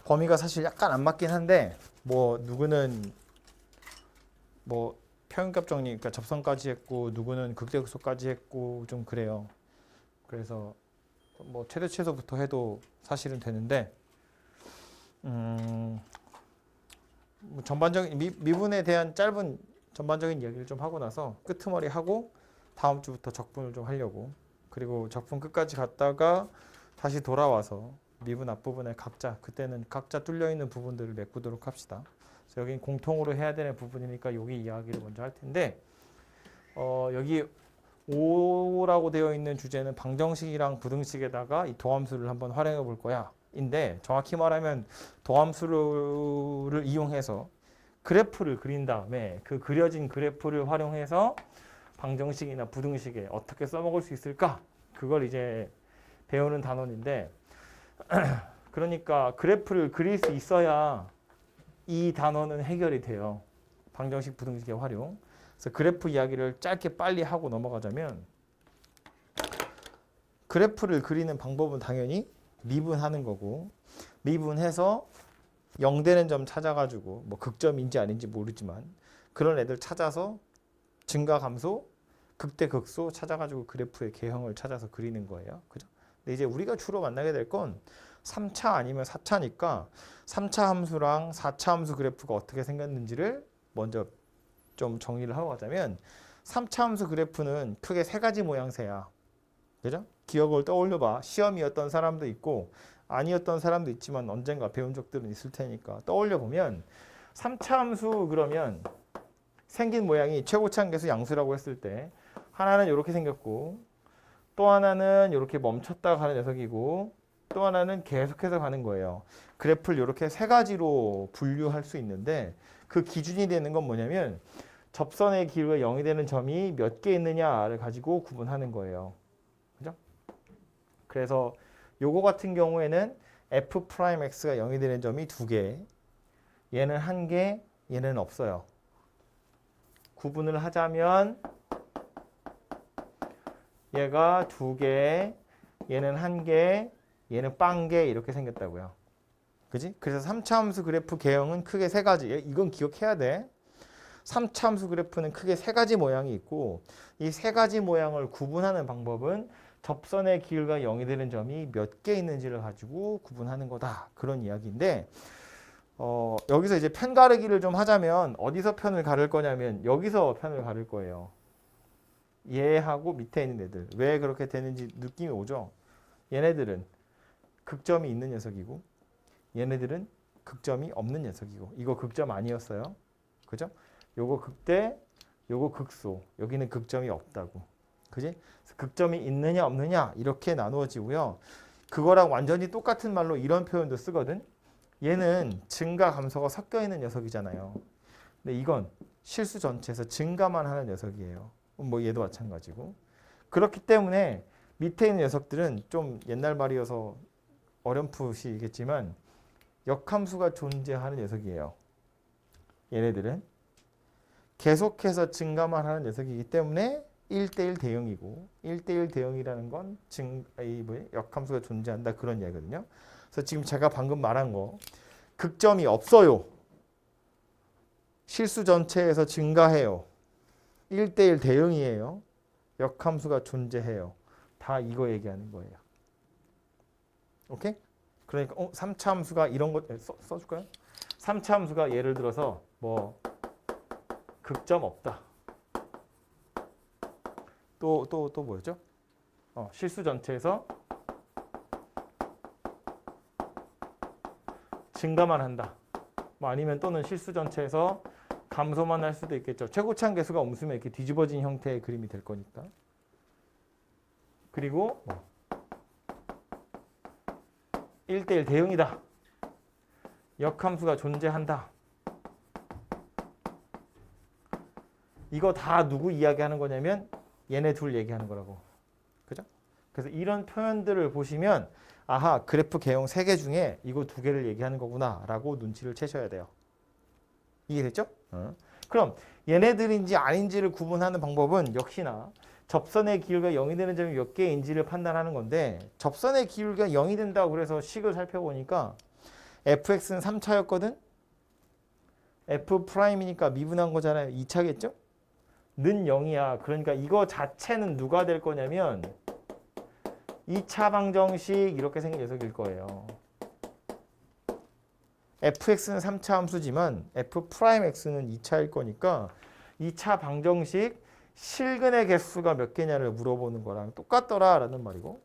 범위가 사실 약간 안 맞긴 한데 뭐 누구는 뭐 평균값 정리, 그러니까 접선까지 했고 누구는 극대극소까지 했고 좀 그래요. 그래서 뭐 최대 최소부터 해도 사실은 되는데 뭐 전반적인 미분에 대한 짧은 전반적인 이야기를 좀 하고 나서 끄트머리 하고 다음 주부터 적분을 좀 하려고. 그리고 적분 끝까지 갔다가 다시 돌아와서 미분 앞부분에 그때는 각자 뚫려 있는 부분들을 메꾸도록 합시다. 그래서 여긴 공통으로 해야 되는 부분이니까 여기 이야기를 먼저 할 텐데 여기 5라고 되어 있는 주제는 방정식이랑 부등식에다가 이 도함수를 한번 활용해 볼 거야. 인데 정확히 말하면 도함수를 이용해서 그래프를 그린 다음에 그 그려진 그래프를 활용해서 방정식이나 부등식에 어떻게 써먹을 수 있을까? 그걸 이제 배우는 단원인데 그러니까 그래프를 그릴 수 있어야 이 단원은 해결이 돼요. 방정식, 부등식의 활용. 그래서 그래프 이야기를 짧게 빨리 하고 넘어가자면 그래프를 그리는 방법은 당연히 미분하는 거고 미분해서 0 되는 점 찾아가지고 뭐 극점인지 아닌지 모르지만 그런 애들 찾아서 증가 감소, 극대 극소 찾아가지고 그래프의 개형을 찾아서 그리는 거예요. 그죠? 근데 이제 우리가 주로 만나게 될 건 3차 아니면 4차니까 3차 함수랑 4차 함수 그래프가 어떻게 생겼는지를 먼저 좀 정리를 하고 가자면 3차 함수 그래프는 크게 세 가지 모양새야. 그죠? 기억을 떠올려봐. 시험이었던 사람도 있고 아니었던 사람도 있지만 언젠가 배운 적들은 있을 테니까 떠올려 보면 3차 함수 그러면 생긴 모양이 최고차함계수 양수라고 했을 때 하나는 이렇게 생겼고 또 하나는 이렇게 멈췄다가 가는 녀석이고 또 하나는 계속해서 가는 거예요. 그래프를 이렇게 세 가지로 분류할 수 있는데 그 기준이 되는 건 뭐냐면 접선의 길이가 0이 되는 점이 몇 개 있느냐를 가지고 구분하는 거예요. 그죠? 그래서 요거 같은 경우에는 f'x가 0이 되는 점이 2개, 얘는 1개, 얘는 없어요. 구분을 하자면 얘가 2개, 얘는 1개, 얘는 빵개 이렇게 생겼다고요. 그지? 그래서 3차 함수 그래프 개형은 크게 세 가지. 이건 기억해야 돼. 3차 함수 그래프는 크게 세 가지 모양이 있고 이 세 가지 모양을 구분하는 방법은 접선의 기울기가 0이 되는 점이 몇 개 있는지를 가지고 구분하는 거다. 그런 이야기인데 여기서 이제 편 가르기를 좀 하자면 어디서 편을 가를 거냐면 여기서 편을 가를 거예요. 얘하고 밑에 있는 애들. 왜 그렇게 되는지 느낌이 오죠? 얘네들은 극점이 있는 녀석이고 얘네들은 극점이 없는 녀석이고 이거 극점 아니었어요. 그죠? 요거 극대, 요거 극소. 여기는 극점이 없다고. 그지? 극점이 있느냐 없느냐 이렇게 나누어지고요. 그거랑 완전히 똑같은 말로 이런 표현도 쓰거든. 얘는 증가 감소가 섞여 있는 녀석이잖아요. 근데 이건 실수 전체에서 증가만 하는 녀석이에요. 뭐 얘도 마찬가지고. 그렇기 때문에 밑에 있는 녀석들은 좀 옛날 말이어서 어렴풋이겠지만 역함수가 존재하는 녀석이에요. 얘네들은 계속해서 증가만 하는 녀석이기 때문에 1대1 대응이고 1대1 대응이라는 건 역함수가 존재한다 그런 이야기거든요. 그래서 지금 제가 방금 말한 거 극점이 없어요. 실수 전체에서 증가해요. 1대1 대응이에요. 역함수가 존재해요. 다 이거 얘기하는 거예요. 오케이? 그러니까 3차 함수가 이런 거 써줄까요? 3차 함수가 예를 들어서 뭐 극점 없다. 또 뭐였죠? 실수 전체에서 증가만 한다. 뭐 아니면 또는 실수 전체에서 감소만 할 수도 있겠죠. 최고차함 계수가 없으면 이렇게 뒤집어진 형태의 그림이 될 거니까. 그리고 1대1 대응이다. 역함수가 존재한다. 이거 다 누구 이야기하는 거냐면 얘네 둘 얘기하는 거라고. 그죠? 그래서 이런 표현들을 보시면 아하, 그래프 개형 3개 중에 이거 2개를 얘기하는 거구나 라고 눈치를 채셔야 돼요. 이해됐죠? 그럼 얘네들인지 아닌지를 구분하는 방법은 역시나 접선의 기울기가 0이 되는 점이 몇 개인지를 판단하는 건데 접선의 기울기가 0이 된다고 그래서 식을 살펴보니까 fx는 3차였거든. f'이니까 미분한 거잖아요. 2차겠죠? 는 0이야. 그러니까 이거 자체는 누가 될 거냐면 2차 방정식 이렇게 생긴 녀석일 거예요. fx는 3차 함수지만 f'x는 2차일 거니까 2차 방정식 실근의 개수가 몇 개냐를 물어보는 거랑 똑같더라 라는 말이고,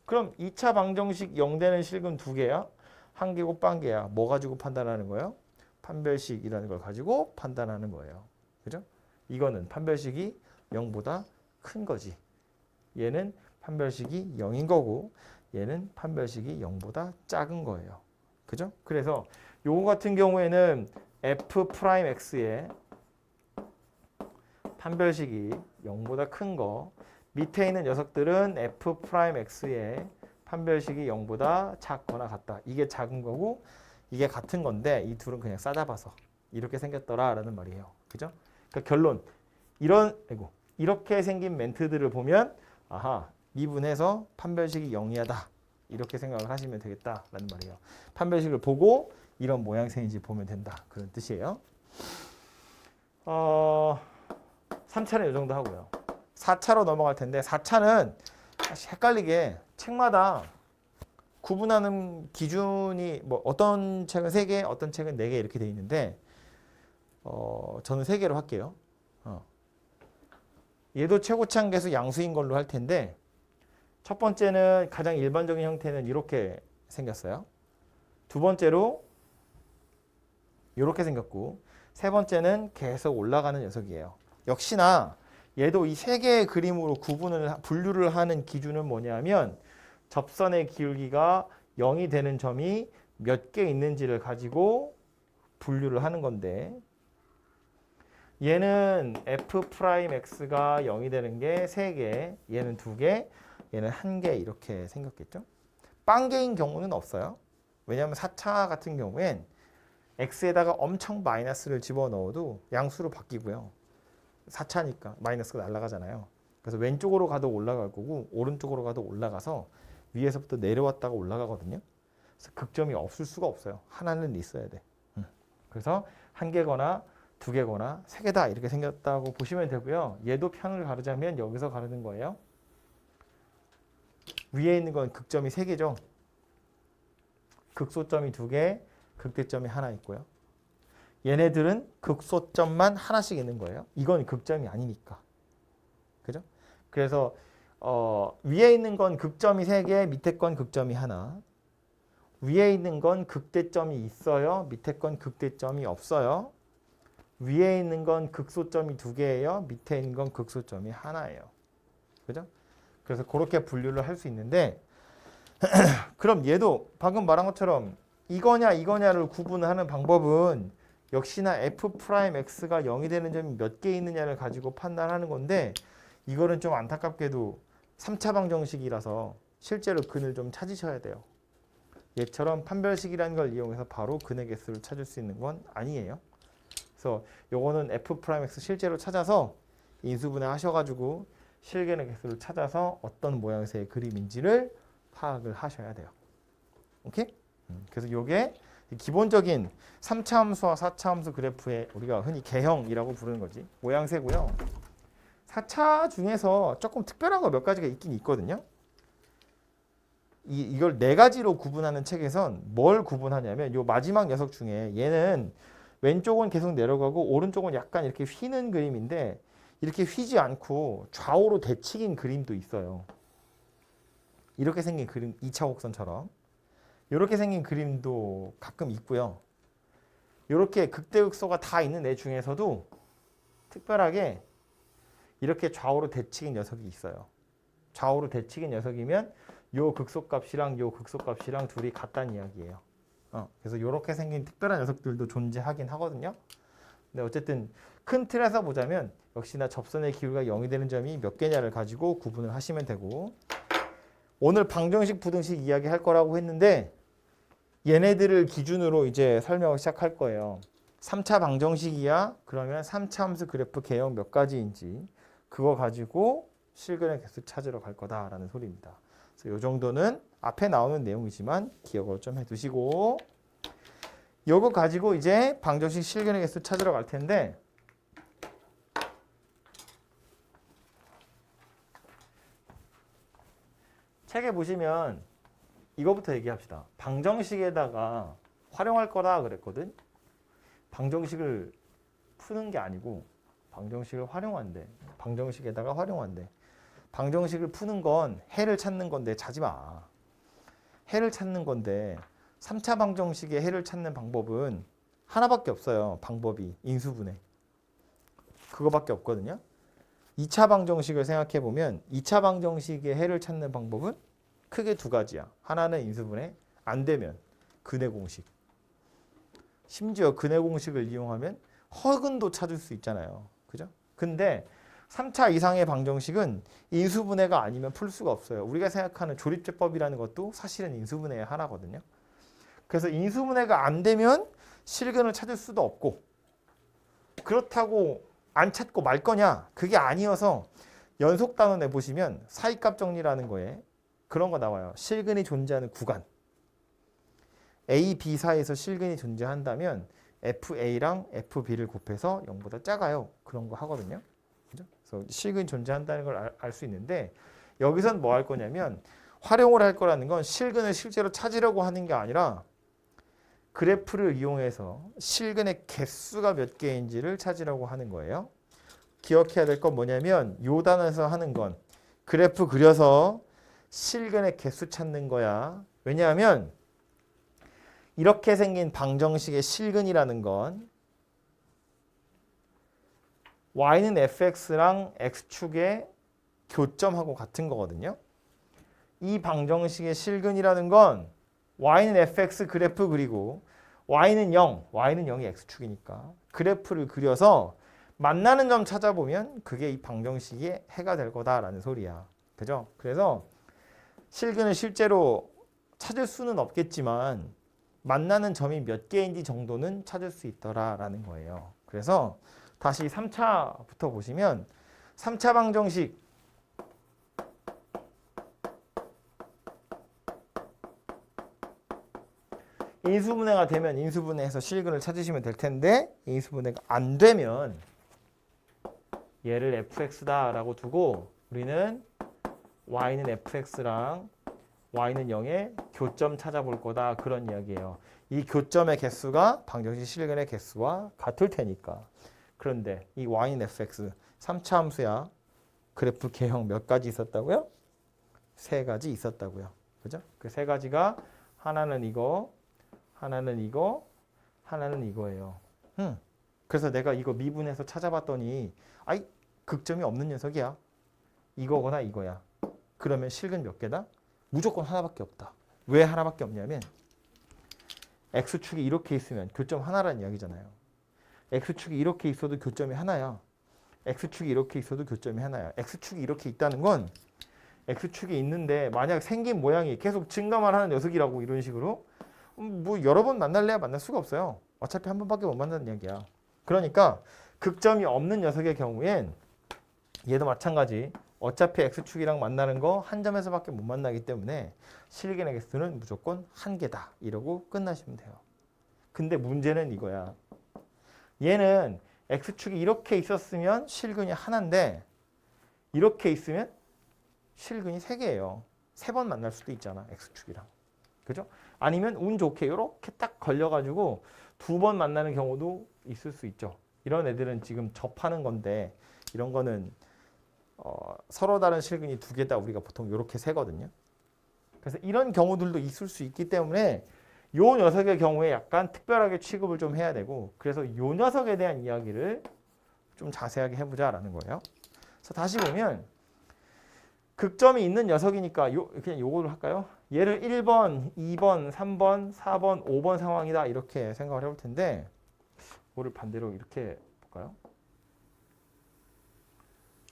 그럼 2차 방정식 0되는 실근 2개야? 1개고 빵개야. 뭐 가지고 판단하는 거예요? 판별식이라는 걸 가지고 판단하는 거예요. 그죠? 이거는 판별식이 0보다 큰 거지. 얘는 판별식이 0인 거고 얘는 판별식이 0보다 작은 거예요. 그죠? 그래서 요거 같은 경우에는 f'x의 판별식이 0보다 큰 거, 밑에 있는 녀석들은 f'x의 판별식이 0보다 작거나 같다. 이게 작은 거고 이게 같은 건데 이 둘은 그냥 싸잡아서 이렇게 생겼더라 라는 말이에요. 그죠? 그러니까 결론, 이렇게 생긴 멘트들을 보면 아하, 미분해서 판별식이 0이하다 이렇게 생각을 하시면 되겠다라는 말이에요. 판별식을 보고 이런 모양새인지 보면 된다 그런 뜻이에요. 3차는 이 정도 하고요. 4차로 넘어갈 텐데 4차는 헷갈리게 책마다 구분하는 기준이 뭐 어떤 책은 3개, 어떤 책은 4개 이렇게 돼 있는데 저는 3개로 할게요. 얘도 최고차항계수 양수인 걸로 할 텐데 첫 번째는 가장 일반적인 형태는 이렇게 생겼어요. 두 번째로 이렇게 생겼고 세 번째는 계속 올라가는 녀석이에요. 역시나 얘도 이 3개의 그림으로 분류를 하는 기준은 뭐냐면 접선의 기울기가 0이 되는 점이 몇 개 있는지를 가지고 분류를 하는 건데 얘는 f'x가 0이 되는 게 3개, 얘는 2개, 얘는 1개 이렇게 생겼겠죠? 빵개인 경우는 없어요. 왜냐하면 4차 같은 경우엔 x에다가 엄청 마이너스를 집어넣어도 양수로 바뀌고요. 4차니까 마이너스가 날아가잖아요. 그래서 왼쪽으로 가도 올라갈 거고 오른쪽으로 가도 올라가서 위에서부터 내려왔다가 올라가거든요. 그래서 극점이 없을 수가 없어요. 하나는 있어야 돼. 그래서 1개거나 2개거나 3개다 이렇게 생겼다고 보시면 되고요. 얘도 편을 가르자면 여기서 가르는 거예요. 위에 있는 건 극점이 3개죠. 극소점이 2개, 극대점이 하나 있고요. 얘네들은 극소점만 하나씩 있는 거예요. 이건 극점이 아니니까. 그죠? 그래서 위에 있는 건 극점이 3개, 밑에 건 극점이 하나. 위에 있는 건 극대점이 있어요. 밑에 건 극대점이 없어요. 위에 있는 건 극소점이 2개예요. 밑에 있는 건 극소점이 하나예요. 그죠? 그래서 그렇게 분류를 할 수 있는데 그럼 얘도 방금 말한 것처럼 이거냐 이거냐를 구분하는 방법은 역시나 f'x가 0이 되는 점이 몇 개 있느냐를 가지고 판단하는 건데 이거는 좀 안타깝게도 3차 방정식이라서 실제로 근을 좀 찾으셔야 돼요. 얘처럼 판별식이라는 걸 이용해서 바로 근의 개수를 찾을 수 있는 건 아니에요. 그래서 요거는 f'x 실제로 찾아서 인수분해 하셔가지고 실근의 개수를 찾아서 어떤 모양새의 그림인지를 파악을 하셔야 돼요. 오케이? 그래서 요게 기본적인 3차 함수와 4차 함수 그래프의 우리가 흔히 개형이라고 부르는 거지. 모양새고요. 4차 중에서 조금 특별한 거 몇 가지가 있긴 있거든요. 이걸 4가지로 구분하는 책에선 뭘 구분하냐면 요 마지막 녀석 중에 얘는 왼쪽은 계속 내려가고 오른쪽은 약간 이렇게 휘는 그림인데 이렇게 휘지 않고 좌우로 대칭인 그림도 있어요. 이렇게 생긴 그림 2차 곡선처럼 이렇게 생긴 그림도 가끔 있고요. 이렇게 극대극소가 다 있는 애 중에서도 특별하게 이렇게 좌우로 대칭인 녀석이 있어요. 좌우로 대칭인 녀석이면 요 극소값이랑 요 극소값이랑 둘이 같다는 이야기예요. 그래서 이렇게 생긴 특별한 녀석들도 존재하긴 하거든요. 근데 어쨌든 큰 틀에서 보자면 역시나 접선의 기울기가 0이 되는 점이 몇 개냐를 가지고 구분을 하시면 되고 오늘 방정식, 부등식 이야기할 거라고 했는데 얘네들을 기준으로 이제 설명을 시작할 거예요. 3차 방정식이야? 그러면 3차 함수 그래프 개형 몇 가지인지 그거 가지고 실근의 개수 찾으러 갈 거다라는 소리입니다. 그래서 이 정도는 앞에 나오는 내용이지만 기억을 좀 해두시고 요거 가지고 이제 방정식 실근의 개수 찾으러 갈 텐데 책에 보시면 이거부터 얘기합시다. 방정식에다가 활용할 거라 그랬거든. 방정식을 푸는 게 아니고 방정식을 활용한대. 방정식에다가 활용한대. 방정식을 푸는 건 해를 찾는 건데 자지 마. 해를 찾는 건데 3차 방정식의 해를 찾는 방법은 하나밖에 없어요. 방법이 인수분해. 그거밖에 없거든요. 2차 방정식을 생각해 보면 2차 방정식의 해를 찾는 방법은 크게 두 가지야. 하나는 인수분해, 안 되면 근해 공식. 심지어 근해 공식을 이용하면 허근도 찾을 수 있잖아요. 그죠? 근데 3차 이상의 방정식은 인수분해가 아니면 풀 수가 없어요. 우리가 생각하는 조립제법이라는 것도 사실은 인수분해의 하나거든요. 그래서 인수분해가 안 되면 실근을 찾을 수도 없고 그렇다고 안 찾고 말 거냐? 그게 아니어서 연속단원에 보시면 사이값 정리라는 거에 그런 거 나와요. 실근이 존재하는 구간. A, B 사이에서 실근이 존재한다면 FA랑 FB를 곱해서 0보다 작아요. 그런 거 하거든요. 그죠? 그래서 실근이 존재한다는 걸 알 수 있는데 여기선 뭐 할 거냐면 활용을 할 거라는 건 실근을 실제로 찾으려고 하는 게 아니라 그래프를 이용해서 실근의 개수가 몇 개인지를 찾으려고 하는 거예요. 기억해야 될 건 뭐냐면 요 단에서 하는 건 그래프 그려서 실근의 개수 찾는 거야. 왜냐하면 이렇게 생긴 방정식의 실근이라는 건 y는 fx랑 x축의 교점하고 같은 거거든요. 이 방정식의 실근이라는 건 y는 fx 그래프 그리고 y는 0, y는 0이 x축이니까 그래프를 그려서 만나는 점 찾아보면 그게 이 방정식의 해가 될 거다라는 소리야. 그죠? 그래서 실근을 실제로 찾을 수는 없겠지만 만나는 점이 몇 개인지 정도는 찾을 수 있더라라는 거예요. 그래서 다시 3차부터 보시면 3차 방정식 인수분해가 되면 인수분해해서 실근을 찾으시면 될 텐데 인수분해가 안 되면 얘를 fx다라고 두고 우리는 y는 fx랑 y는 0의 교점 찾아볼 거다 그런 이야기예요. 이 교점의 개수가 방정식 실근의 개수와 같을 테니까. 그런데 이 y는 fx 3차 함수야. 그래프 개형 몇 가지 있었다고요? 세 가지 있었다고요. 그죠? 그 세 가지가 하나는 이거, 하나는 이거, 하나는 이거예요. 그래서 내가 이거 미분해서 찾아봤더니 아이 극점이 없는 녀석이야. 이거거나 이거야. 그러면 실근 몇 개다? 무조건 하나밖에 없다. 왜 하나밖에 없냐면 x축이 이렇게 있으면 교점 하나라는 이야기잖아요. x축이 이렇게 있어도 교점이 하나야. x축이 이렇게 있어도 교점이 하나야. x축이 이렇게 있다는 건 x축이 있는데 만약 생긴 모양이 계속 증가만 하는 녀석이라고 이런 식으로 뭐 여러 번 만날래야 만날 수가 없어요. 어차피 한 번밖에 못 만나는 이야기야. 그러니까 극점이 없는 녀석의 경우엔 얘도 마찬가지. 어차피 x축이랑 만나는 거 한 점에서밖에 못 만나기 때문에 실근의 개수는 무조건 한 개다. 이러고 끝나시면 돼요. 근데 문제는 이거야. 얘는 x축이 이렇게 있었으면 실근이 하나인데 이렇게 있으면 실근이 세 개예요. 세 번 만날 수도 있잖아. x축이랑. 그죠? 아니면 운 좋게 이렇게 딱 걸려가지고 두 번 만나는 경우도 있을 수 있죠. 이런 애들은 지금 접하는 건데 이런 거는 서로 다른 실근이 두 개다 우리가 보통 이렇게 세거든요. 그래서 이런 경우들도 있을 수 있기 때문에 요 녀석의 경우에 약간 특별하게 취급을 좀 해야 되고 그래서 요 녀석에 대한 이야기를 좀 자세하게 해보자라는 거예요. 그래서 다시 보면 극점이 있는 녀석이니까 그냥 요거를 할까요? 얘를 1번, 2번, 3번, 4번, 5번 상황이다 이렇게 생각을 해볼 텐데 뭐를 반대로 이렇게 볼까요?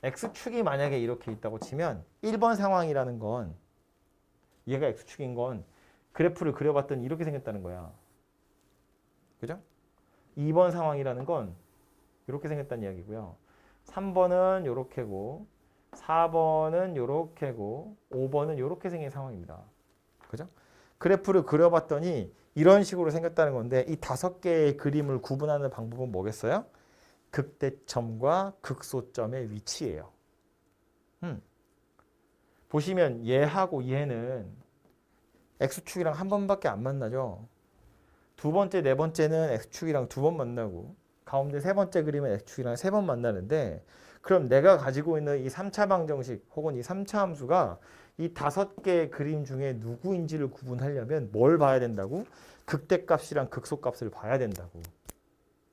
x축이 만약에 이렇게 있다고 치면 1번 상황이라는 건 얘가 x축인 건 그래프를 그려봤더니 이렇게 생겼다는 거야. 그죠? 2번 상황이라는 건 이렇게 생겼다는 이야기고요. 3번은 이렇게고 4번은 이렇게고 5번은 이렇게 생긴 상황입니다. 그죠? 그래프를 그려봤더니 이런 식으로 생겼다는 건데 이 5개의 그림을 구분하는 방법은 뭐겠어요? 극대점과 극소점의 위치예요. 보시면 얘하고 얘는 X축이랑 한 번밖에 안 만나죠. 두 번째, 네 번째는 X축이랑 2번 만나고 가운데 세 번째 그림은 X축이랑 3번 만나는데 그럼 내가 가지고 있는 이 3차 방정식 혹은 이 3차 함수가 이 5개의 그림 중에 누구인지를 구분하려면 뭘 봐야 된다고? 극대값이랑 극소값을 봐야 된다고.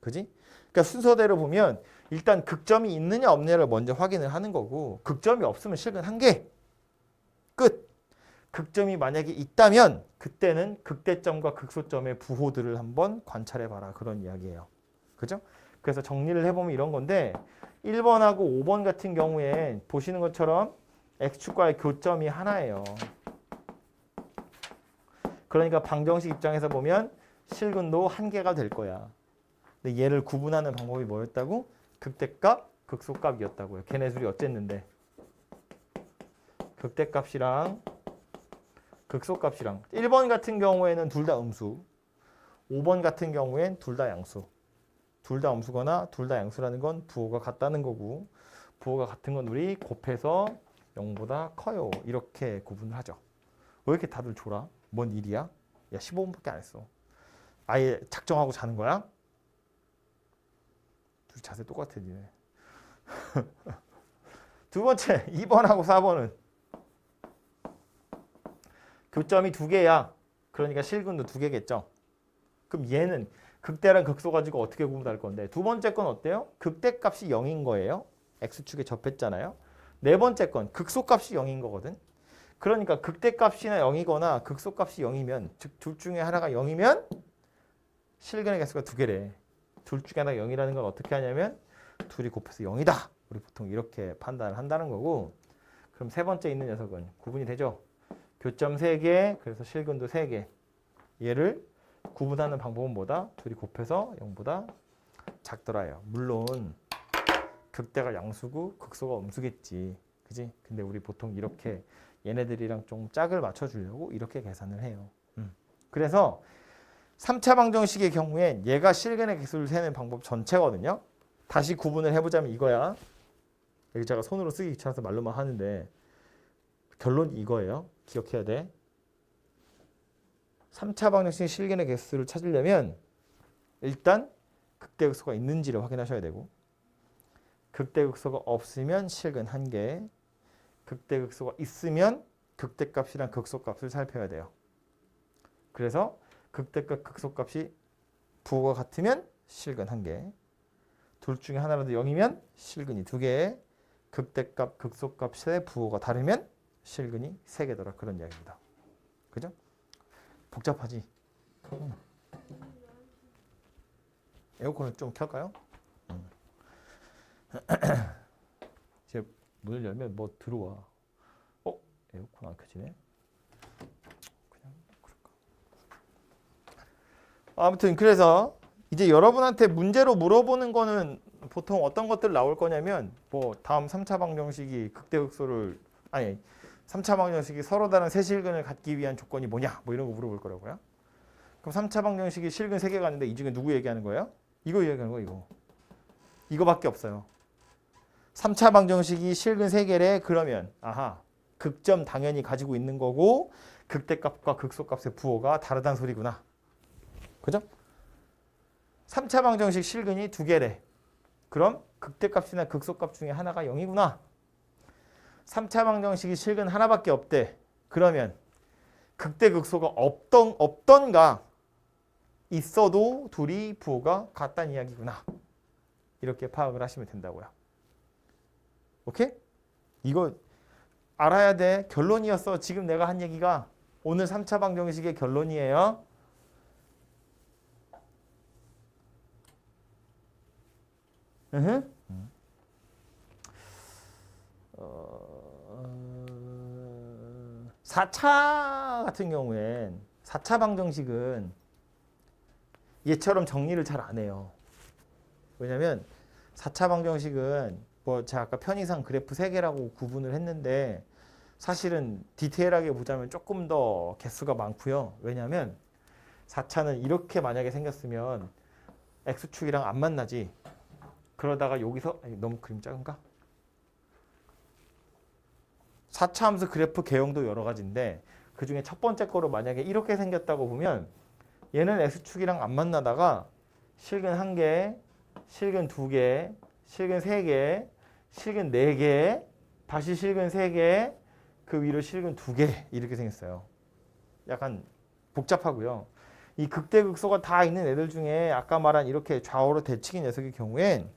그지? 그러니까 순서대로 보면 일단 극점이 있느냐 없느냐를 먼저 확인을 하는 거고 극점이 없으면 실근 1개. 끝. 극점이 만약에 있다면 그때는 극대점과 극소점의 부호들을 한번 관찰해 봐라. 그런 이야기예요. 그죠? 그래서 정리를 해보면 이런 건데 1번하고 5번 같은 경우엔 보시는 것처럼 X축과의 교점이 하나예요. 그러니까 방정식 입장에서 보면 실근도 1개가 될 거야. 근데 얘를 구분하는 방법이 뭐였다고? 극대값, 극소값이었다고요. 걔네 둘이 어쨌는데. 극대값이랑 극소값이랑 1번 같은 경우에는 둘 다 음수 5번 같은 경우엔 둘 다 양수 둘 다 음수거나 둘 다 양수라는 건 부호가 같다는 거고 부호가 같은 건 우리 곱해서 0보다 커요 이렇게 구분을 하죠. 왜 이렇게 다들 졸아? 뭔 일이야? 야 15분밖에 안 했어. 아예 작정하고 자는 거야? 둘이 자세 똑같아 니네. 두 번째 2번하고 4번은 교점이 2개야. 그러니까 실근도 2개겠죠. 그럼 얘는 극대랑 극소 가지고 어떻게 구분할 건데 두 번째 건 어때요? 극대값이 0인 거예요. X축에 접했잖아요. 네 번째 건 극소값이 0인 거거든. 그러니까 극대값이나 0이거나 극소값이 0이면 즉 둘 중에 하나가 0이면 실근의 개수가 2개래. 둘 중에 하나가 0이라는 걸 어떻게 하냐면 둘이 곱해서 0이다. 우리 보통 이렇게 판단을 한다는 거고 그럼 세 번째 있는 녀석은 구분이 되죠. 교점 3개, 그래서 실근도 3개. 얘를 구분하는 방법은 뭐다? 둘이 곱해서 0보다 작더라요. 물론 극대가 양수고 극소가 음수겠지. 그지? 근데 우리 보통 이렇게 얘네들이랑 좀 짝을 맞춰주려고 이렇게 계산을 해요. 그래서 3차 방정식의 경우엔 얘가 실근의 개수를 세는 방법 전체거든요. 다시 구분을 해보자면 이거야. 여기 제가 손으로 쓰기 귀찮아서 말로만 하는데 결론이 이거예요. 기억해야 돼. 3차 방정식 실근의 개수를 찾으려면 일단 극대극소가 있는지를 확인하셔야 되고 극대극소가 없으면 실근 1개, 극대극소가 있으면 극대값이랑 극소값을 살펴야 돼요. 그래서 극대값, 극소값이 부호가 같으면 실근 1개, 둘 중에 하나라도 0이면 실근이 2개, 극대값, 극소값의 부호가 다르면 실근이 3개더라. 그런 이야기입니다. 그죠? 복잡하지? 에어컨을 좀 켤까요? 이제 문을 열면 뭐 들어와. 에어컨 안 켜지네? 그냥 그럴까? 아무튼 그래서 이제 여러분한테 문제로 물어보는 거는 보통 어떤 것들 나올 거냐면 뭐 다음 3차 방정식이 극대극소를 아니 3차 방정식이 서로 다른 세 실근을 갖기 위한 조건이 뭐냐 뭐 이런 거 물어볼 거라고요. 그럼 3차 방정식이 실근 3개가 있는데 이 중에 누구 얘기하는 거예요? 이거 얘기하는 거예요. 이거. 이거밖에 없어요. 3차 방정식이 실근 3개래. 그러면 아하 극점 당연히 가지고 있는 거고 극대값과 극소값의 부호가 다르다는 소리구나. 그죠? 3차 방정식 실근이 2개래. 그럼 극대값이나 극소값 중에 하나가 0이구나. 3차 방정식이 실근 하나밖에 없대. 그러면 극대극소가 없던가 있어도 둘이 부호가 같다는 이야기구나. 이렇게 파악을 하시면 된다고요. 오케이? 이거 알아야 돼. 결론이었어. 지금 내가 한 얘기가 오늘 3차 방정식의 결론이에요. 으흠. 4차 같은 경우엔 4차 방정식은 얘처럼 정리를 잘 안 해요. 왜냐면 4차 방정식은 뭐 제가 아까 편의상 그래프 3개라고 구분을 했는데 사실은 디테일하게 보자면 조금 더 개수가 많고요. 왜냐하면 4차는 이렇게 만약에 생겼으면 x축이랑 안 만나지. 그러다가 여기서 너무 그림 작은가? 4차 함수 그래프 개형도 여러 가지인데 그중에 첫 번째 거로 만약에 이렇게 생겼다고 보면 얘는 x축이랑 안 만나다가 실근 1개, 실근 2개, 실근 3개, 실근 4개, 다시 실근 3개, 그 위로 실근 2개 이렇게 생겼어요. 약간 복잡하고요. 이 극대극소가 다 있는 애들 중에 아까 말한 이렇게 좌우로 대칭인 녀석의 경우엔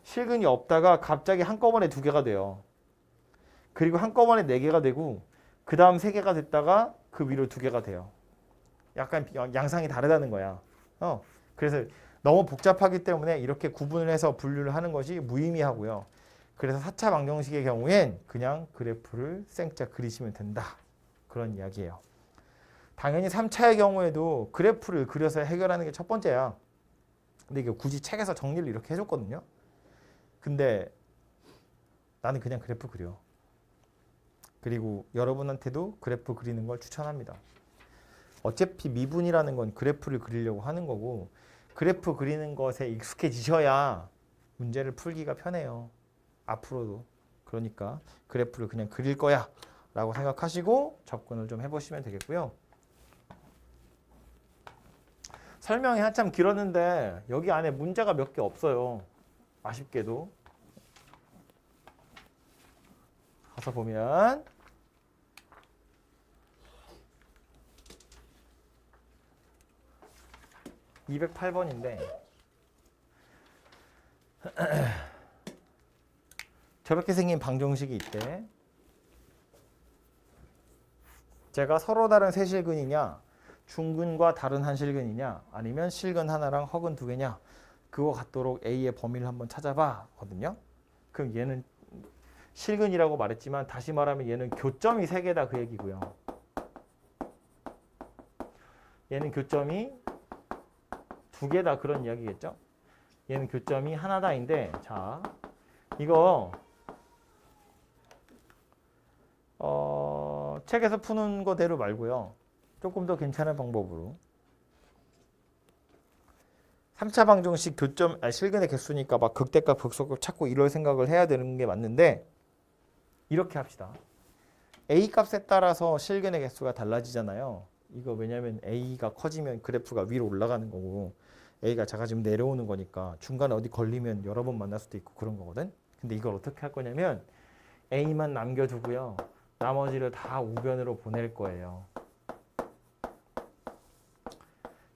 실근이 없다가 갑자기 한꺼번에 2개가 돼요. 그리고 한꺼번에 4개가 되고 그 다음 3개가 됐다가 그 위로 2개가 돼요. 약간 양상이 다르다는 거야. 그래서 너무 복잡하기 때문에 이렇게 구분을 해서 분류를 하는 것이 무의미하고요. 그래서 4차 방정식의 경우엔 그냥 그래프를 생짜 그리시면 된다. 그런 이야기예요. 당연히 3차의 경우에도 그래프를 그려서 해결하는 게 첫 번째야. 근데 이게 굳이 책에서 정리를 이렇게 해줬거든요. 근데 나는 그냥 그래프 그려. 그리고 여러분한테도 그래프 그리는 걸 추천합니다. 어차피 미분이라는 건 그래프를 그리려고 하는 거고 그래프 그리는 것에 익숙해지셔야 문제를 풀기가 편해요. 앞으로도. 그러니까 그래프를 그냥 그릴 거야 라고 생각하시고 접근을 좀 해보시면 되겠고요. 설명이 한참 길었는데 여기 안에 문제가 몇 개 없어요. 아쉽게도. 가서 보면 208번인데 저렇게 생긴 방정식이 있대. 제가 서로 다른 세 실근이냐 중근과 다른 한 실근이냐 아니면 실근 하나랑 허근 2개냐 그거 같도록 A의 범위를 한번 찾아봐 거든요. 그럼 얘는 실근이라고 말했지만 다시 말하면 얘는 교점이 3개다 그 얘기고요. 얘는 교점이 2개다 그런 이야기겠죠. 얘는 교점이 하나다인데 자 이거 책에서 푸는 거대로 말고요. 조금 더 괜찮은 방법으로 3차 방정식 교점 실근의 개수니까 막 극대값 극소값 찾고 이럴 생각을 해야 되는 게 맞는데 이렇게 합시다. A 값에 따라서 실근의 개수가 달라지잖아요. 이거 왜냐면 A가 커지면 그래프가 위로 올라가는 거고 A가 작아지면 내려오는 거니까 중간에 어디 걸리면 여러 번 만날 수도 있고 그런 거거든. 근데 이걸 어떻게 할 거냐면 A만 남겨두고요. 나머지를 다 우변으로 보낼 거예요.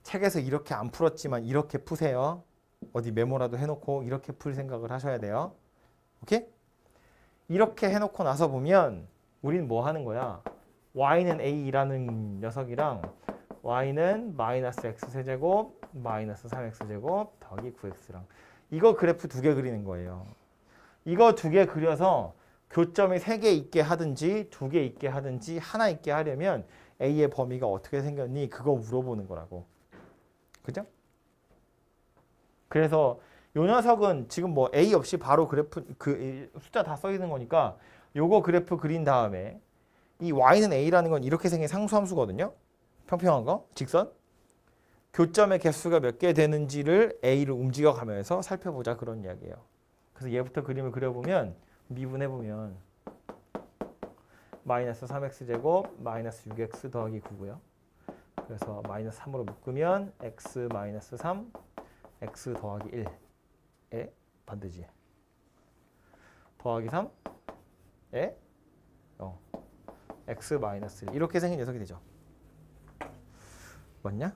책에서 이렇게 안 풀었지만 이렇게 푸세요. 어디 메모라도 해놓고 이렇게 풀 생각을 하셔야 돼요. 오케이? 이렇게 해놓고 나서 보면 우린 뭐 하는 거야? y는 a라는 녀석이랑 y는 마이너스 x세제곱 마이너스 3x제곱 더하기 9x랑 이거 그래프 2개 그리는 거예요. 이거 2개 그려서 교점이 3개 있게 하든지 2개 있게 하든지 하나 있게 하려면 a의 범위가 어떻게 생겼니? 그거 물어보는 거라고. 그죠? 그래서 요 녀석은 지금 뭐 A 없이 바로 그래프 그 숫자 다 써 있는 거니까 요거 그래프 그린 다음에 이 y는 a라는 건 이렇게 생긴 상수함수거든요. 평평한 거, 직선. 교점의 개수가 몇 개 되는지를 a를 움직여 가면서 살펴보자 그런 이야기예요. 그래서 얘부터 그림을 그려보면 미분해보면 마이너스 3x제곱 마이너스 6x 더하기 9고요. 그래서 마이너스 3으로 묶으면 x 마이너스 3 x 더하기 1에 반대지 더하기 3에 x 마이너스 1 이렇게 생긴 녀석이 되죠. 맞냐?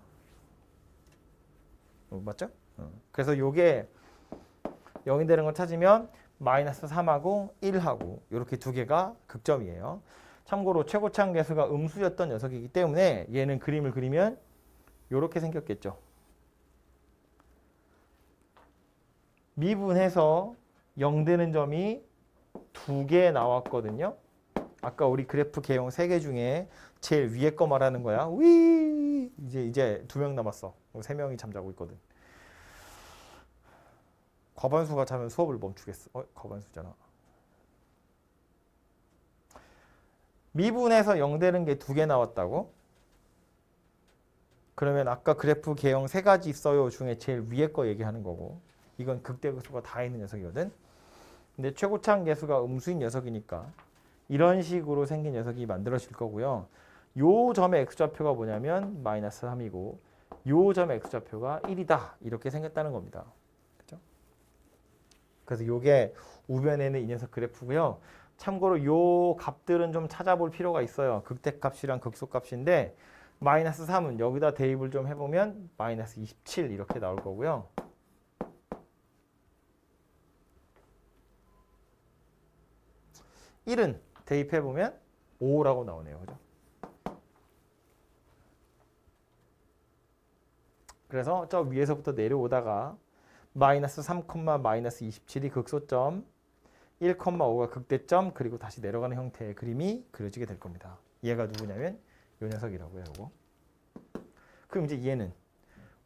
맞죠? 그래서 요게 0이 되는 걸 찾으면 마이너스 3하고 1하고 이렇게 2개가 극점이에요. 참고로 최고차항 계수가 음수였던 녀석이기 때문에 얘는 그림을 그리면 이렇게 생겼겠죠. 미분해서 0 되는 점이 2개 나왔거든요. 아까 우리 그래프 개형 3개 중에 제일 위에 거 말하는 거야. 위 이제 2명 남았어. 3명이 잠자고 있거든. 과반수가 자면 수업을 멈추겠어. 과반수잖아. 미분에서 0 되는 게 2개 나왔다고? 그러면 아까 그래프 개형 3가지 있어요 중에 제일 위에 거 얘기하는 거고, 이건 극대극소가 다 있는 녀석이거든. 근데 최고차항 계수가 음수인 녀석이니까 이런 식으로 생긴 녀석이 만들어질 거고요. 요 점의 x좌표가 뭐냐면 마이너스 3이고 요 점의 x좌표가 1이다. 이렇게 생겼다는 겁니다. 그렇죠? 그래서 요게 우변에는 이 녀석 그래프고요. 참고로 요 값들은 좀 찾아볼 필요가 있어요. 극대값이랑 극소값인데 마이너스 3은 여기다 대입을 좀 해보면 마이너스 27 이렇게 나올 거고요. 1은 대입해보면 5라고 나오네요. 그죠? 그래서 저 위에서부터 내려오다가 마이너스 3, 마이너스 27이 극소점, 1,5가 극대점, 그리고 다시 내려가는 형태의 그림이 그려지게 될 겁니다. 얘가 누구냐면 이 녀석이라고요. 요거. 그럼 이제 얘는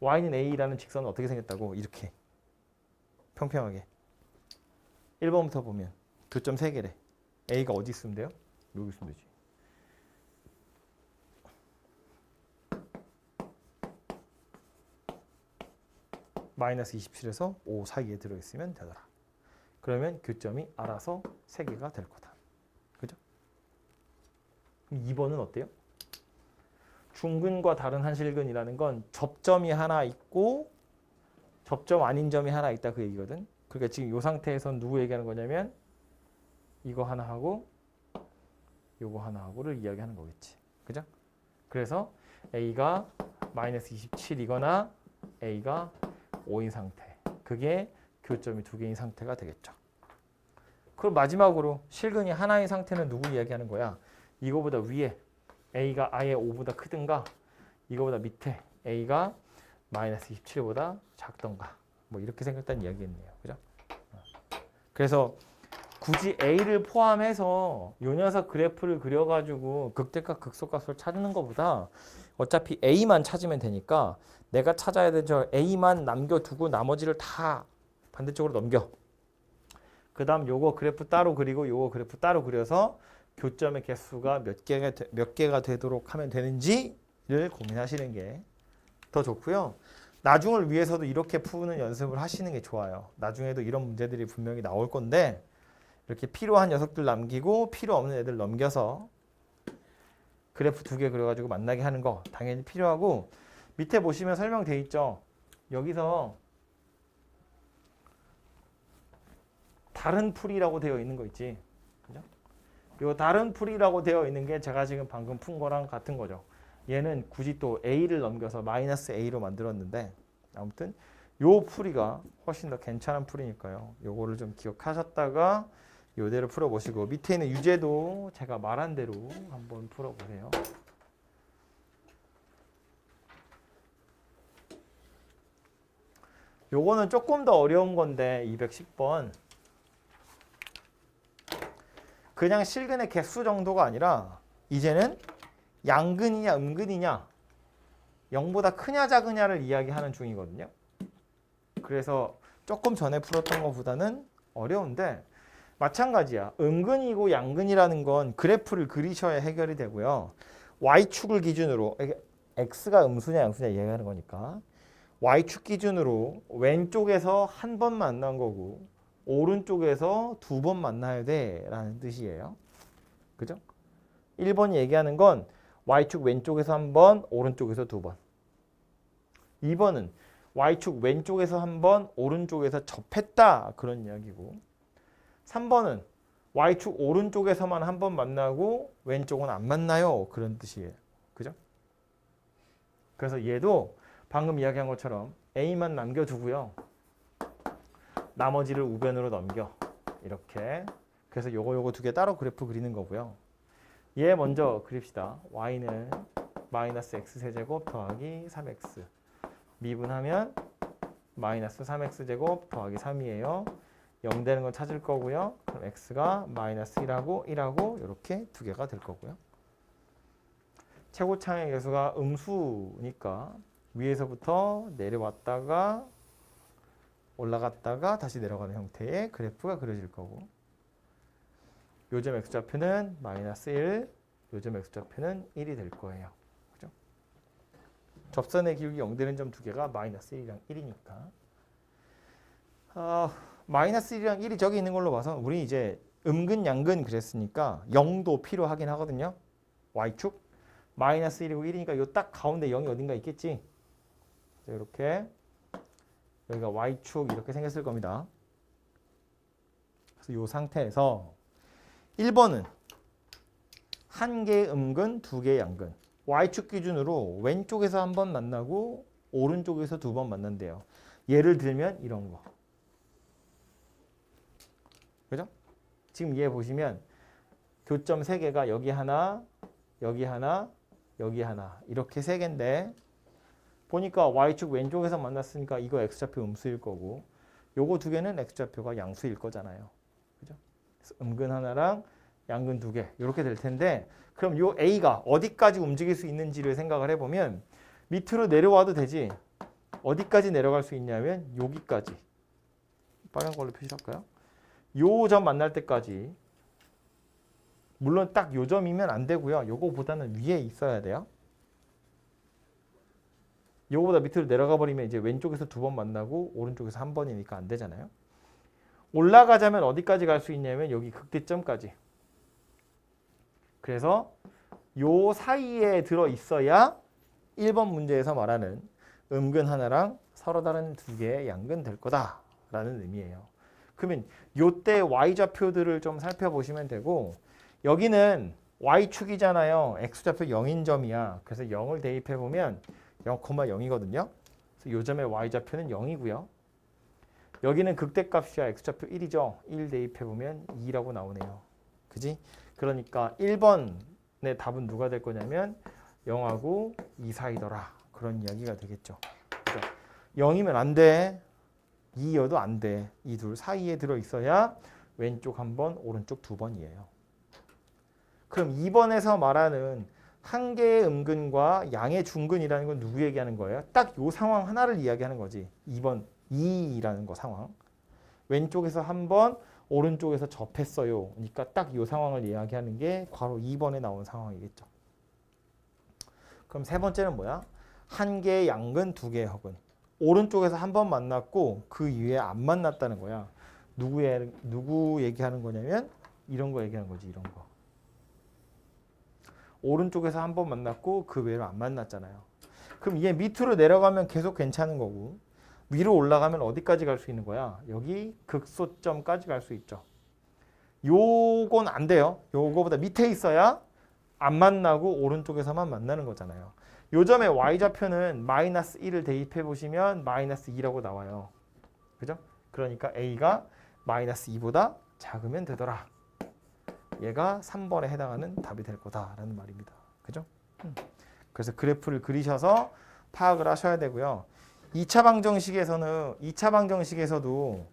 y는 a라는 직선은 어떻게 생겼다고? 이렇게 평평하게 1번부터 보면 교점 3개래. a가 어디 있으면 돼요? 여기 있으면 되지. 마이너스 27에서 5 사이에 들어있으면 되더라. 그러면 교점이 알아서 3개가 될 거다. 그죠? 그럼 2번은 어때요? 중근과 다른 한실근이라는 건 접점이 하나 있고 접점 아닌 점이 하나 있다 그 얘기거든. 그러니까 지금 이 상태에서는 누구 얘기하는 거냐면 이거 하나 하고 요거 하나 하고를 이야기하는 거겠지. 그죠? 그래서 A가 마이너스 27이거나 A가 5인 상태. 그게 교점이 2개인 상태가 되겠죠. 그럼 마지막으로 실근이 하나인 상태는 누구 이야기하는 거야? 이거보다 위에 A가 아예 5보다 크든가 이거보다 밑에 A가 마이너스 27보다 작던가 뭐 이렇게 생겼다는 이야기겠네요. 그죠? 그래서 굳이 A를 포함해서 요 녀석 그래프를 그려가지고 극대값, 극소값을 찾는 것보다 어차피 A만 찾으면 되니까 내가 찾아야 될 저 A만 남겨두고 나머지를 다 반대쪽으로 넘겨. 그 다음 요거 그래프 따로 그리고 요거 그래프 따로 그려서 교점의 개수가 몇 개가 되도록 하면 되는지를 고민하시는 게 더 좋고요. 나중을 위해서도 이렇게 푸는 연습을 하시는 게 좋아요. 나중에도 이런 문제들이 분명히 나올 건데 이렇게 필요한 녀석들 남기고 필요 없는 애들 넘겨서 그래프 2개 그려가지고 만나게 하는 거 당연히 필요하고, 밑에 보시면 설명돼 있죠. 여기서 다른 풀이라고 되어 있는 거 있지. 그죠? 요 다른 풀이라고 되어 있는 게 제가 지금 방금 푼 거랑 같은 거죠. 얘는 굳이 또 A를 넘겨서 마이너스 A로 만들었는데 아무튼 요 풀이가 훨씬 더 괜찮은 풀이니까요. 요거를 좀 기억하셨다가 요대로 풀어보시고 밑에 있는 유제도 제가 말한 대로 한번 풀어보세요. 요거는 조금 더 어려운 건데 210번 그냥 실근의 개수 정도가 아니라 이제는 양근이냐 음근이냐 0보다 크냐 작으냐를 이야기하는 중이거든요. 그래서 조금 전에 풀었던 것보다는 어려운데 마찬가지야. 음근이고 양근이라는 건 그래프를 그리셔야 해결이 되고요. Y축을 기준으로 X가 음수냐 양수냐 이야기하는 거니까 Y축 기준으로 왼쪽에서 한 번 만난 거고 오른쪽에서 2번 만나야 돼 라는 뜻이에요. 그죠? 1번이 얘기하는 건 Y축 왼쪽에서 한 번, 오른쪽에서 2번. 2번은 Y축 왼쪽에서 한 번, 오른쪽에서 접했다 그런 이야기고, 3번은 Y축 오른쪽에서만 한 번 만나고 왼쪽은 안 만나요 그런 뜻이에요. 그죠? 그래서 얘도 방금 이야기한 것처럼 A만 남겨두고요. 나머지를 우변으로 넘겨. 이렇게. 그래서 요거 2개 따로 그래프 그리는 거고요. 얘 먼저 그립시다. y는 마이너스 x세제곱 더하기 3x. 미분하면 마이너스 3x제곱 더하기 3이에요. 0 되는 건 찾을 거고요. 그럼 x가 마이너스 1하고 1하고 이렇게 2개가 될 거고요. 최고차항의 개수가 음수니까 위에서부터 내려왔다가 올라갔다가 다시 내려가는 형태의 그래프가 그려질 거고, 요점 x좌표는 마이너스 1, 요점 x좌표는 1이 될 거예요. 그죠? 접선의 기울기 0 되는 점 두 개가 마이너스 1이랑 1이니까. 마이너스 1이랑 1이 저기 있는 걸로 봐서 우리 이제 음근 양근 그랬으니까 0도 필요하긴 하거든요. y축 마이너스 1이고 1이니까 요 딱 가운데 0이 어딘가 있겠지. 이렇게 여기가 y축 이렇게 생겼을 겁니다. 그래서 이 상태에서 1번은 한 개의 음근, 두 개의 양근. y축 기준으로 왼쪽에서 한 번 만나고 오른쪽에서 두 번 만난대요. 예를 들면 이런 거. 그죠? 지금 얘 보시면 교점 3개가 여기 하나, 여기 하나, 여기 하나 이렇게 3개인데 보니까 y축 왼쪽에서 만났으니까 이거 x좌표 음수일 거고 요거 두 개는 x좌표가 양수일 거잖아요. 그죠? 음근 하나랑 양근 2개 이렇게 될 텐데 그럼 요 A가 어디까지 움직일 수 있는지를 생각을 해보면 밑으로 내려와도 되지 어디까지 내려갈 수 있냐면 여기까지 빨간 걸로 표시할까요? 요 점 만날 때까지 물론 딱 요 점이면 안 되고요. 요거보다는 위에 있어야 돼요. 요거보다 밑으로 내려가 버리면 이제 왼쪽에서 두 번 만나고 오른쪽에서 한 번이니까 안 되잖아요. 올라가자면 어디까지 갈 수 있냐면 여기 극대점까지. 그래서 요 사이에 들어 있어야 1번 문제에서 말하는 음근 하나랑 서로 다른 두 개의 양근 될 거다라는 의미예요. 그러면 요때 y좌표들을 좀 살펴보시면 되고 여기는 y축이잖아요. x좌표 0인 점이야. 그래서 0을 대입해 보면 0,0이거든요. 그래서 요 점의 y좌표는 0이고요. 여기는 극대값이야. x좌표 1이죠. 1 대입해 보면 2라고 나오네요. 그지? 그러니까 1번의 답은 누가 될 거냐면 0하고 2 사이더라. 그런 이야기가 되겠죠. 그러니까 0이면 안 돼. 2여도 안 돼. 이 둘 사이에 들어 있어야 왼쪽 한 번, 오른쪽 두 번이에요. 그럼 2번에서 말하는 한 개의 음근과 양의 중근이라는 건 누구 얘기하는 거예요? 딱 요 상황 하나를 이야기하는 거지. 2번 2라는 거 상황. 왼쪽에서 한 번, 오른쪽에서 접했어요. 그러니까 딱 요 상황을 이야기하는 게 바로 2번에 나온 상황이겠죠. 그럼 세 번째는 뭐야? 한 개의 양근, 두 개의 허근. 오른쪽에서 한 번 만났고 그 이후에 안 만났다는 거야. 누구 얘기하는 거냐면 이런 거 얘기하는 거지. 이런 거. 오른쪽에서 한 번 만났고 그 외로 안 만났잖아요. 그럼 얘 밑으로 내려가면 계속 괜찮은 거고 위로 올라가면 어디까지 갈 수 있는 거야? 여기 극소점까지 갈 수 있죠. 요건 안 돼요. 요거보다 밑에 있어야 안 만나고 오른쪽에서만 만나는 거잖아요. 요 점의 y좌표는 마이너스 1을 대입해 보시면 마이너스 2라고 나와요. 그죠? 그러니까 a가 마이너스 2보다 작으면 되더라. 얘가 3번에 해당하는 답이 될 거다라는 말입니다. 그죠? 그래서 그래프를 그리셔서 파악을 하셔야 되고요. 2차 방정식에서도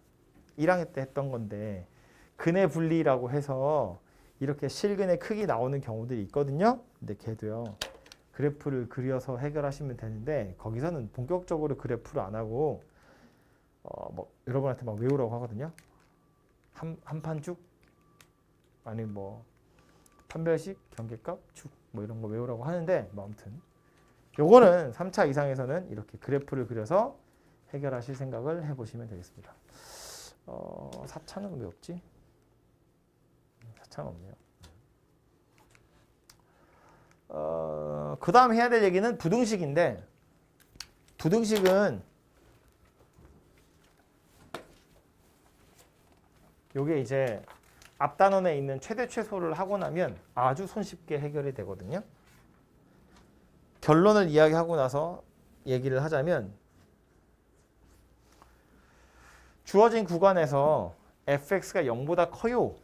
1학년 때 했던 건데 근의 분리라고 해서 이렇게 실근의 크기 나오는 경우들이 있거든요. 근데 걔도요. 그래프를 그려서 해결하시면 되는데 거기서는 본격적으로 그래프를 안 하고 뭐 여러분한테 막 외우라고 하거든요. 한 판 쭉 아니면 뭐 판별식, 경계값, 축 뭐 이런 거 외우라고 하는데 뭐 아무튼 요거는 3차 이상에서는 이렇게 그래프를 그려서 해결하실 생각을 해보시면 되겠습니다. 4차는 왜 없지? 4차는 없네요. 그 다음 해야 될 얘기는 부등식인데 부등식은 요게 이제 앞 단원에 있는 최대 최소를 하고 나면 아주 손쉽게 해결이 되거든요. 결론을 이야기하고 나서 얘기를 하자면 주어진 구간에서 fx가 0보다 커요.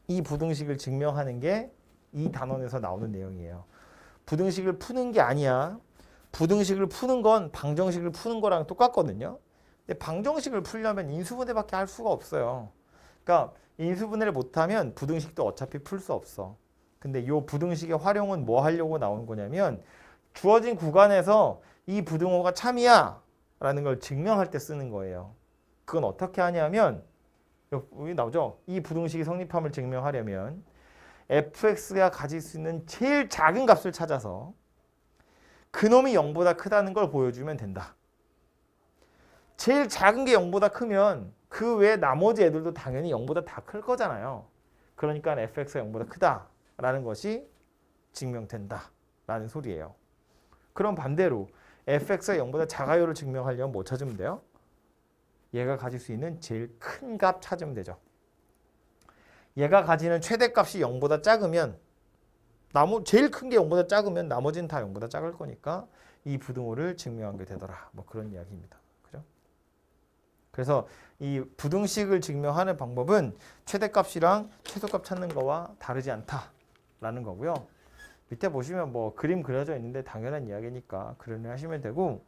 이 부등식을 증명하는 게 이 단원에서 나오는 내용이에요. 부등식을 푸는 게 아니야. 부등식을 푸는 건 방정식을 푸는 거랑 똑같거든요. 근데 방정식을 풀려면 인수분해밖에 할 수가 없어요. 그러니까 인수분해를 못하면 부등식도 어차피 풀 수 없어. 근데 이 부등식의 활용은 뭐 하려고 나온 거냐면 주어진 구간에서 이 부등호가 참이야 라는 걸 증명할 때 쓰는 거예요. 그건 어떻게 하냐면 여기 나오죠. 이 부등식이 성립함을 증명하려면 fx가 가질 수 있는 제일 작은 값을 찾아서 그놈이 0보다 크다는 걸 보여주면 된다. 제일 작은 게 0보다 크면 그 외에 나머지 애들도 당연히 0보다 다 클 거잖아요. 그러니까 fx가 0보다 크다라는 것이 증명된다라는 소리예요. 그럼 반대로 fx가 0보다 작아요를 증명하려면 뭐 찾으면 돼요? 얘가 가질 수 있는 제일 큰 값 찾으면 되죠. 얘가 가지는 최대값이 0보다 작으면 제일 큰 게 0보다 작으면 나머지는 다 0보다 작을 거니까 이 부등호를 증명한 게 되더라. 뭐 그런 이야기입니다. 그죠? 그래서 이 부등식을 증명하는 방법은 최대값이랑 최소값 찾는 거와 다르지 않다라는 거고요. 밑에 보시면 뭐 그림 그려져 있는데 당연한 이야기니까 그런 일 하시면 되고,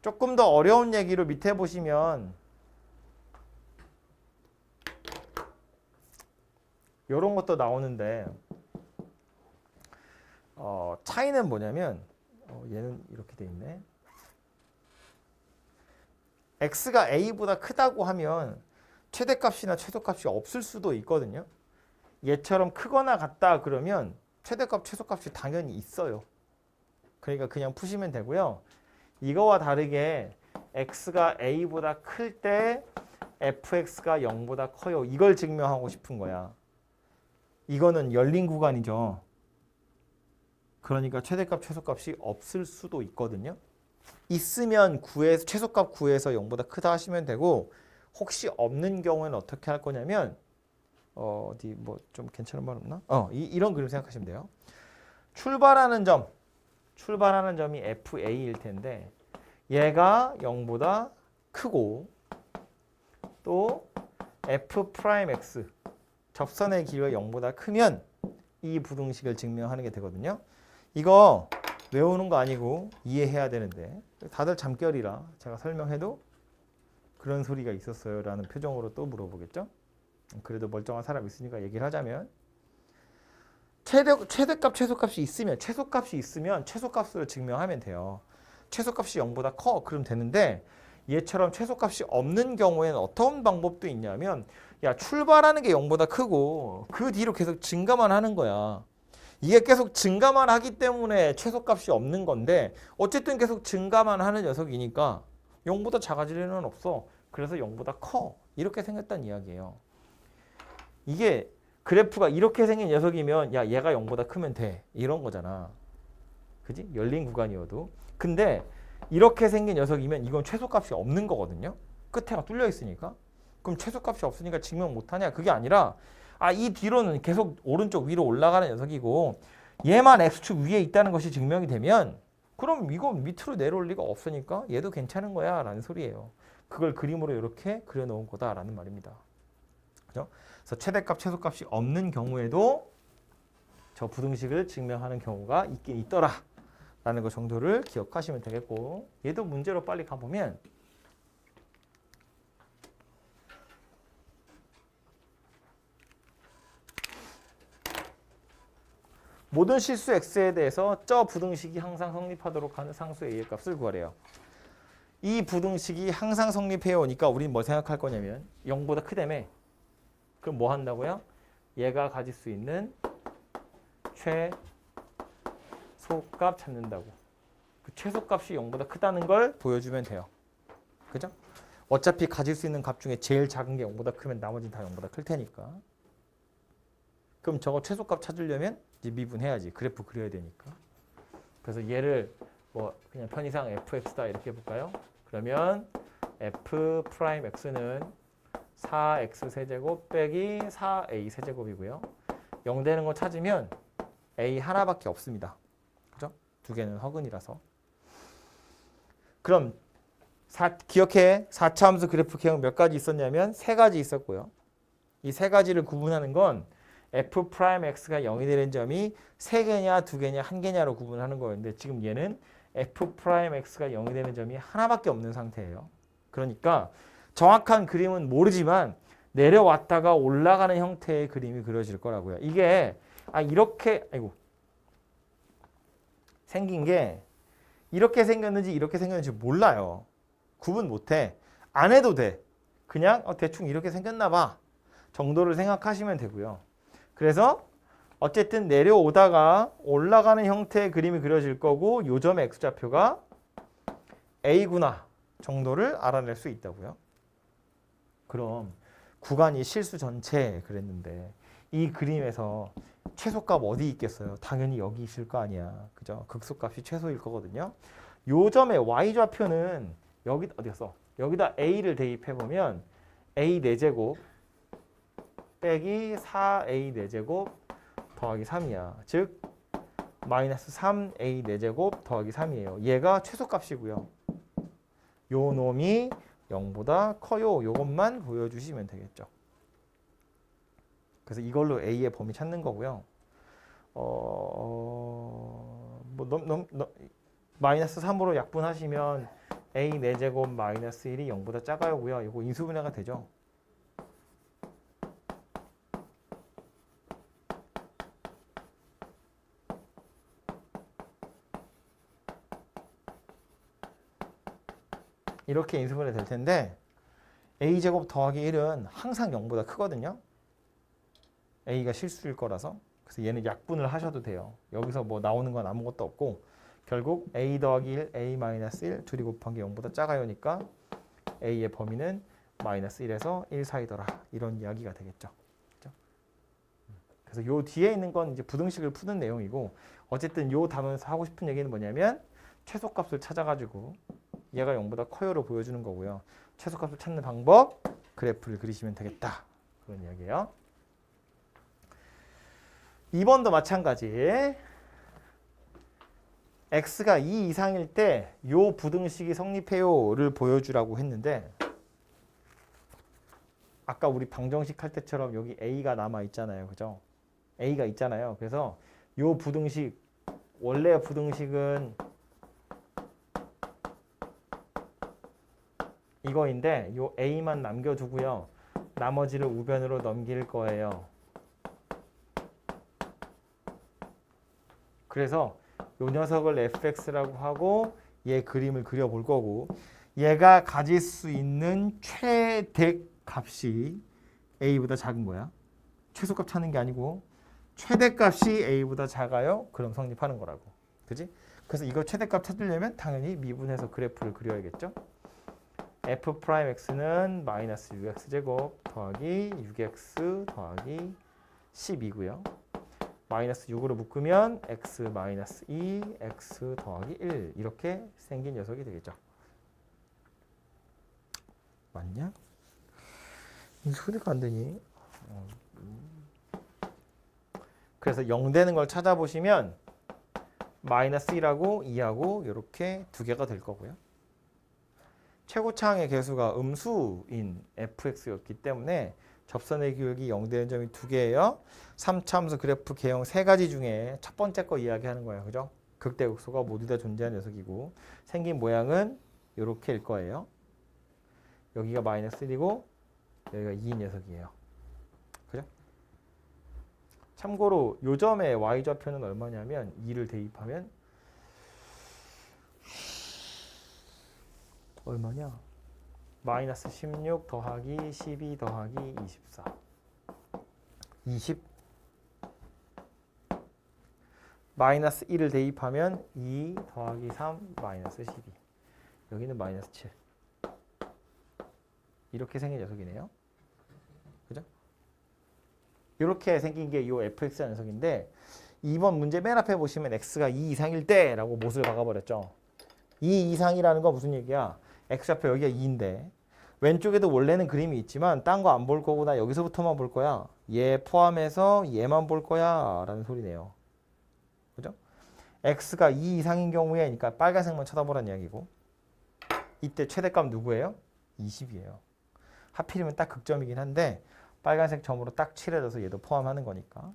조금 더 어려운 얘기로 밑에 보시면 이런 것도 나오는데 차이는 뭐냐면 얘는 이렇게 돼 있네. x가 a보다 크다고 하면 최대값이나 최소값이 없을 수도 있거든요. 얘처럼 크거나 같다 그러면 최대값, 최소값이 당연히 있어요. 그러니까 그냥 푸시면 되고요. 이거와 다르게 x가 a보다 클 때 fx가 0보다 커요. 이걸 증명하고 싶은 거야. 이거는 열린 구간이죠. 그러니까 최대값, 최소값이 없을 수도 있거든요. 있으면 최소값 구해서 0보다 크다 하시면 되고, 혹시 없는 경우에는 어떻게 할 거냐면 어디 뭐 좀 괜찮은 말 없나? 이런 그림 생각하시면 돼요. 출발하는 점이 FA일 텐데 얘가 0보다 크고 또 F'X 접선의 길이가 0보다 크면 이 부등식을 증명하는 게 되거든요. 이거 외우는 거 아니고 이해해야 되는데 다들 잠결이라 제가 설명해도 그런 소리가 있었어요 라는 표정으로 또 물어보겠죠. 그래도 멀쩡한 사람 있으니까 얘기를 하자면, 최대값, 최소값이 있으면 최소값을 증명하면 돼요. 최소값이 0보다 커 그럼 되는데, 얘처럼 최소값이 없는 경우에는 어떤 방법도 있냐면, 야, 출발하는 게 0보다 크고 그 뒤로 계속 증가만 하는 거야. 이게 계속 증가만 하기 때문에 최소값이 없는 건데, 어쨌든 계속 증가만 하는 녀석이니까 0보다 작아질 일은 없어. 그래서 0보다 커. 이렇게 생겼다는 이야기예요. 이게 그래프가 이렇게 생긴 녀석이면 야, 얘가 0보다 크면 돼. 이런 거잖아. 그지? 열린 구간이어도. 근데 이렇게 생긴 녀석이면 이건 최소값이 없는 거거든요. 끝에가 뚫려 있으니까. 그럼 최소값이 없으니까 증명 못하냐? 그게 아니라 이 뒤로는 계속 오른쪽 위로 올라가는 녀석이고 얘만 x축 위에 있다는 것이 증명이 되면 그럼 이거 밑으로 내려올 리가 없으니까 얘도 괜찮은 거야 라는 소리예요. 그걸 그림으로 이렇게 그려놓은 거다라는 말입니다. 그죠? 그래서 최대값, 최소값이 없는 경우에도 저 부등식을 증명하는 경우가 있긴 있더라 라는 것 정도를 기억하시면 되겠고, 얘도 문제로 빨리 가보면 모든 실수 x에 대해서 저 부등식이 항상 성립하도록 하는 상수 a의 값을 구하래요. 이 부등식이 항상 성립해 오니까 우리는 뭐 생각할 거냐면 0보다 크다며. 그럼 뭐 한다고요? 얘가 가질 수 있는 최소값 찾는다고. 그 최소값이 0보다 크다는 걸 보여주면 돼요. 그죠? 어차피 가질 수 있는 값 중에 제일 작은 게 0보다 크면 나머지는 다 0보다 클 테니까. 그럼 저거 최소값 찾으려면 이제 미분해야지. 그래프 그려야 되니까. 그래서 얘를 뭐 그냥 편의상 fx다 이렇게 해볼까요? 그러면 f'x는 4x 세제곱 빼기 4a 세제곱이고요. 0 되는 거 찾으면 a 하나밖에 없습니다. 그죠? 두 개는 허근이라서. 그럼 기억해. 4차 함수 그래프 개형 몇 가지 있었냐면 3가지 있었고요. 이 3가지를 구분하는 건 f'x가 0이 되는 점이 3개냐 2개냐 1개냐로 구분하는 거였는데, 지금 얘는 f'x가 0이 되는 점이 하나밖에 없는 상태예요. 그러니까 정확한 그림은 모르지만 내려왔다가 올라가는 형태의 그림이 그려질 거라고요. 이게 이렇게 생긴 게 이렇게 생겼는지 이렇게 생겼는지 몰라요. 구분 못해. 안 해도 돼. 그냥 대충 이렇게 생겼나 봐 정도를 생각하시면 되고요. 그래서 어쨌든 내려오다가 올라가는 형태의 그림이 그려질 거고 요 점의 x좌표가 a구나 정도를 알아낼 수 있다고요. 그럼 구간이 실수 전체 그랬는데 이 그림에서 최소값 어디 있겠어요? 당연히 여기 있을 거 아니야. 그죠? 극소값이 최소일 거거든요. 요 점의 y좌표는 여기 어디 갔어? 여기다 a를 대입해 보면 a 4제곱 빼기 4a 4제곱 더하기 3이야. 즉 마이너스 3a 4제곱 더하기 3이에요. 얘가 최소값이고요. 요 놈이 0보다 커요. 요것만 보여주시면 되겠죠. 그래서 이걸로 a의 범위 찾는 거고요. 마이너스 3으로 약분하시면 a 4제곱 마이너스 1이 0보다 작아요고요. 이거 인수분해가 되죠. 이렇게 인수분해 될 텐데 a제곱 더하기 1은 항상 0보다 크거든요. a가 실수일 거라서. 그래서 얘는 약분을 하셔도 돼요. 여기서 뭐 나오는 건 아무것도 없고 결국 a 더하기 1, a 마이너스 1 둘이 곱한 게 0보다 작아요니까 a의 범위는 마이너스 1에서 1 사이더라. 이런 이야기가 되겠죠. 그렇죠? 그래서 요 뒤에 있는 건 이제 부등식을 푸는 내용이고 어쨌든 요 단원에서 하고 싶은 얘기는 뭐냐면 최소값을 찾아가지고 얘가 0보다 커요로 보여주는 거고요. 최소값을 찾는 방법, 그래프를 그리시면 되겠다. 그런 이야기예요. 2번도 마찬가지. x가 2 이상일 때 요 부등식이 성립해요를 보여주라고 했는데 아까 우리 방정식 할 때처럼 여기 a가 남아 있잖아요. 그죠? a가 있잖아요. 그래서 요 부등식 원래 부등식은 이거인데 요 a만 남겨두고요. 나머지를 우변으로 넘길 거예요. 그래서 요 녀석을 fx라고 하고 얘 그림을 그려볼 거고 얘가 가질 수 있는 최대 값이 a보다 작은 거야. 최소값 찾는 게 아니고 최대값이 a보다 작아요. 그럼 성립하는 거라고. 그지? 그래서 이거 최대값 찾으려면 당연히 미분해서 그래프를 그려야겠죠. f'x는 마이너스 6x제곱 더하기 6x 더하기 10이고요. 마이너스 6으로 묶으면 x 마이너스 2, x 더하기 1 이렇게 생긴 녀석이 되겠죠. 맞냐? 이 소리가 안 되니? 그래서 0 되는 걸 찾아보시면 마이너스 1하고 2하고 이렇게 두 개가 될 거고요. 최고차항의 개수가 음수인 fx였기 때문에 접선의 기울기 0 되는 점이 두 개예요. 3차함수 그래프 개형 세 가지 중에 첫 번째 거 이야기하는 거예요. 그죠? 극대극소가 모두 다 존재하는 녀석이고 생긴 모양은 이렇게일 거예요. 여기가 마이너스 1이고 여기가 2인 녀석이에요. 그죠? 참고로 요 점의 y좌표는 얼마냐면 2를 대입하면 얼마냐? 마이너스 16 더하기 12 더하기 24 20 마이너스 1을 대입하면 2 더하기 3 마이너스 12 여기는 마이너스 7 이렇게 생긴 녀석이네요. 그죠? 이렇게 생긴 게 이 fx라는 녀석인데 2번 문제 맨 앞에 보시면 x가 2 이상일 때 라고 못을 박아버렸죠. 2 이상이라는 건 무슨 얘기야? x좌표 여기가 2인데 왼쪽에도 원래는 그림이 있지만 딴 거 안 볼 거고 나 여기서부터만 볼 거야. 얘 포함해서 얘만 볼 거야 라는 소리네요. 그죠? x가 2 이상인 경우에 그러니까 빨간색만 쳐다보라는 이야기고 이때 최대값 누구예요? 20이에요. 하필이면 딱 극점이긴 한데 빨간색 점으로 딱 칠해져서 얘도 포함하는 거니까.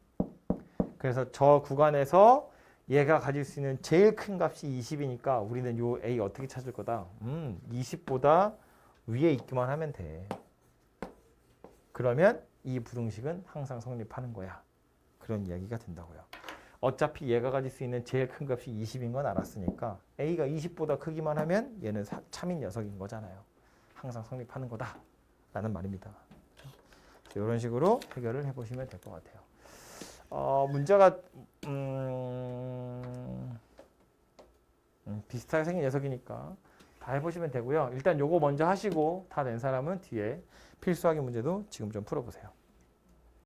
그래서 저 구간에서 얘가 가질 수 있는 제일 큰 값이 20이니까 우리는 요 a 어떻게 찾을 거다? 20보다 위에 있기만 하면 돼. 그러면 이 부등식은 항상 성립하는 거야. 그런 이야기가 된다고요. 어차피 얘가 가질 수 있는 제일 큰 값이 20인 건 알았으니까 a가 20보다 크기만 하면 얘는 참인 녀석인 거잖아요. 항상 성립하는 거다. 라는 말입니다. 이런 식으로 해결을 해보시면 될 것 같아요. 문제가 비슷하게 생긴 녀석이니까 다 해보시면 되고요. 일단 요거 먼저 하시고 다 낸 사람은 뒤에 필수 확인 문제도 지금 좀 풀어보세요.